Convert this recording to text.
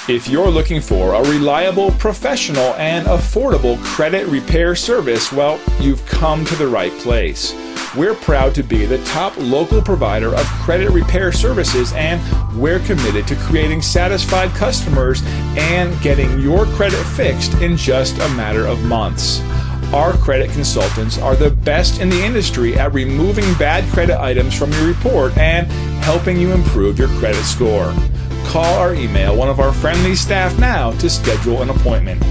If you're looking for a reliable, professional, and affordable credit repair service, well, you've come to the right place. We're proud to be the top local provider of credit repair services, and we're committed to creating satisfied customers and getting your credit fixed in just a matter of months. Our credit consultants are the best in the industry at removing bad credit items from your report and helping you improve your credit score. Call or email one of our friendly staff now to schedule an appointment.